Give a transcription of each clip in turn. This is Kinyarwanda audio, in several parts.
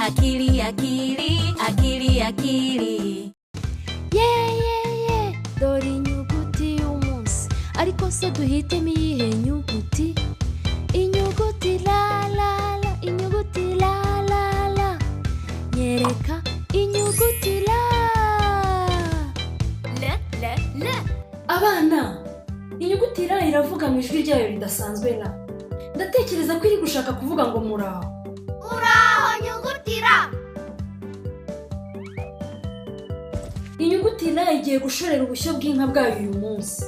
akili akili akili akili. Yeah dore inyuguti y'umunsi ariko se duhitemo iyihe nyuguti? Inyuguti la la la, inyuguti la la la, nyereka inyuguti la. Abana, inyuguti la iravuga mu ijwi ryayo ridasanzwe la. Ndatekereza ko iri gushaka kuvuga ngo muraho. Uraho nyuguti la. Inyuguti la igiye gushorera ubushyo bw'inka bwayo uyu munsi.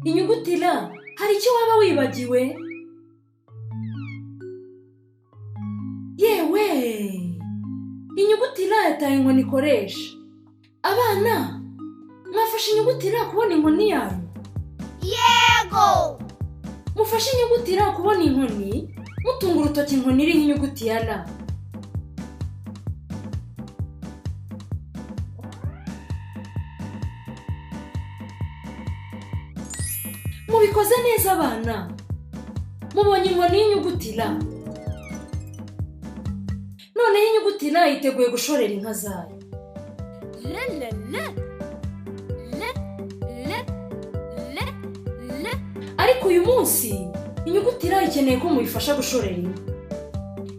Inyuguti la, hari icyo waba wibagiwe? Yewe! Inyuguti la yataye inkoni ikoresha. Abana, mwafashe inyuguti la kubona inkoni yayo? Yego! Mufashe inyuguti la kubona inkoni, mutunga urutoki inkoni iriho inyuguti ya la. Mubikoze neza abana. Mubonye inkoni y'inyuguti la. Noneho inyuguti la yiteguye gushorera inka zayo. Ariko uyu munsi inyuguti la ikeneye ko muyifasha gushorera inka.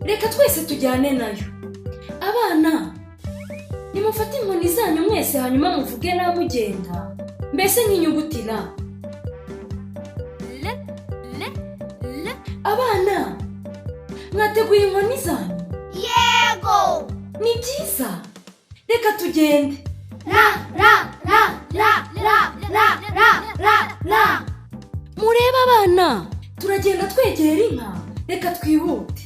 Reka twese tujyane nayo. Abana, nimufate inkoni zanyu mwese hanyuma muvuge la mugenda. Mbese nk'inyuguti la. Abana, mwateguye inkoni zanyu? Yego! Ni byiza. Reka tugende. La la la la la la la la la. Mureba abana, turagenda twegera inka. Reka twihute.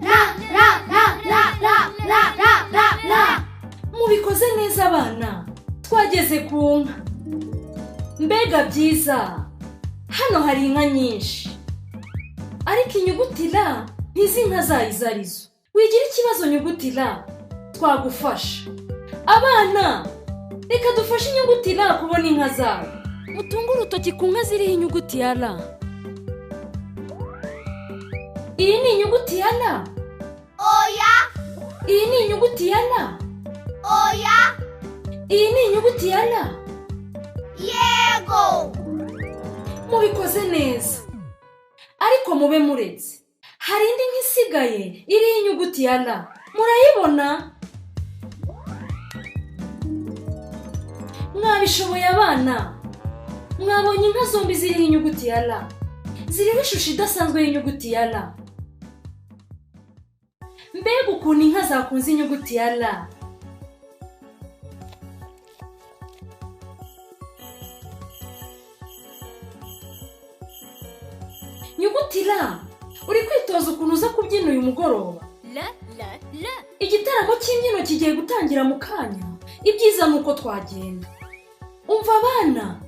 La la la la la la la la la. Mubikoze neza abana. Twageze ku nka. Mbega byiza. Hano hari inka nyinshi. Ariko inyuguti la ntizi nka zayo izo arizo. Wigira ikibazo nyuguti la, twagufasha. Abana, reka dufashe inyuguti la kubona inka zayo. Mutunge urutoki ku nka ziriho inyuguti ya la. Iyi ni inyuguti ya la. Oya! Iyi ni inyuguti ya la. Oya! Iyi ni inyuguti ya la. Yego! Mubikoze neza. Ariko mube muretse. Hari indi nk'isigaye iriho inyuguti ya la. Murayibona? Mwabishoboye abana. Mwabonye inka zombi ziriho inyuguti ya la. Ziriho ishusho idasanzwe y'inyuguti ya la. Mbega ukuntu inka zakunze inyuguti ya la. Nyuguti la, uri kwitoza ukuntu uza kubyina uyu mugoroba? Igitaramo cy'imbyino kigiye gutangira mu kanya. Ibyiza nuko twagenda. Umva abana,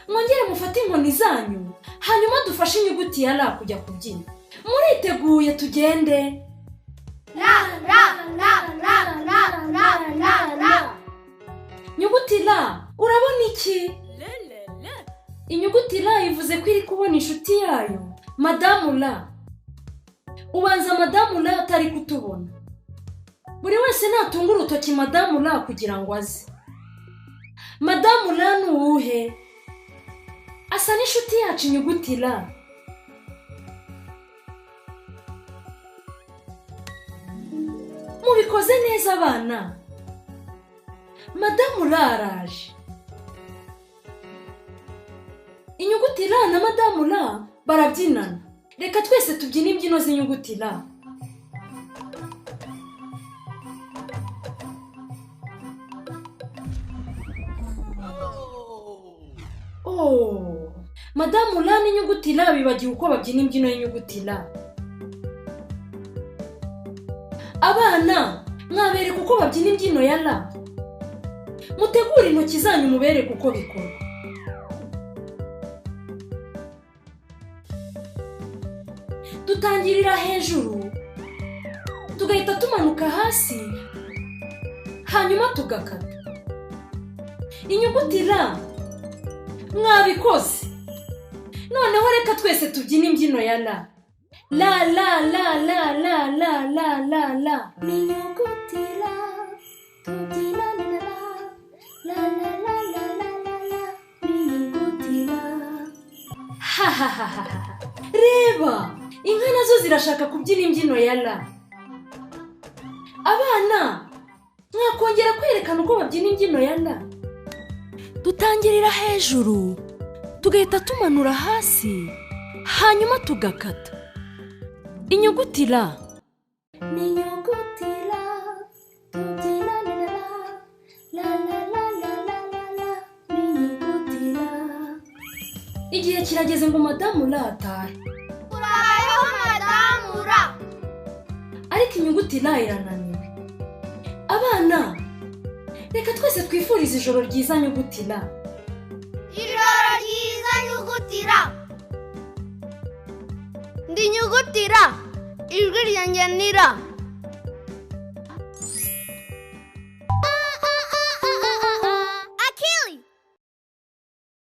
mwongere mufate inkoni zanyu, hanyuma dufashe inyuguti ya la kujya kubyina. Muriteguye tugende? La la la la la la la la. Nyuguti la, urabona iki? Inyuguti la ivuze ko iri kubona inshuti yayo, Madamu la. Ubanza Madamu la atari kutubona. Buri wese natunga urutoki Madamu la kugira ngo aze. Madamu la ni uwuhe? Asa n'inshuti yacu inyuguti la. Mubikoze neza abana. Madamu la araje. Inyuguti la na Madamu la barabyinana. Reka twese tubyine imbyino z'inyuguti la. Oh, Madamu la n'inyuguti la bibagiwe uko babyina imbyino y'inyuguti la. Abana, mwabereka uko babyina imbyino ya la. Mutegure intoki zanyu mubereke uko bikorwa. Dutangirira hejuru, tugahita tumanuka hasi, hanyuma tugakata. Inyuguti la, mwabikoze. Noneho reka twese tubyine imbyino ya la. La la la la la la la la la. N'inyuguti la. Tuti la la la la la la la la la la. N'inyuguti la. Ha ha ha ha ha. Reba, inka nazo zirashaka kubyina imbyino ya la. Abana, mwakongera kwerekana uko babyina imbyino ya la. Dutangirira hejuru, tugahita tumanura hasi, hanyuma tugakata. Inyuguti la. N'inyuguti la. Tuti la la la la la la la la la la. N'inyuguti la. Igihe kirageze ngo madamu la atahe. Urabeho madamu ra. Ariko inyuguti la irananiwe. Abana, reka twese twifurize ijoro ryiza nyuguti la. Ijoro ryiza nyuguti ra. Ndi nyuguti ra. Ijwi ryanjye ni ra.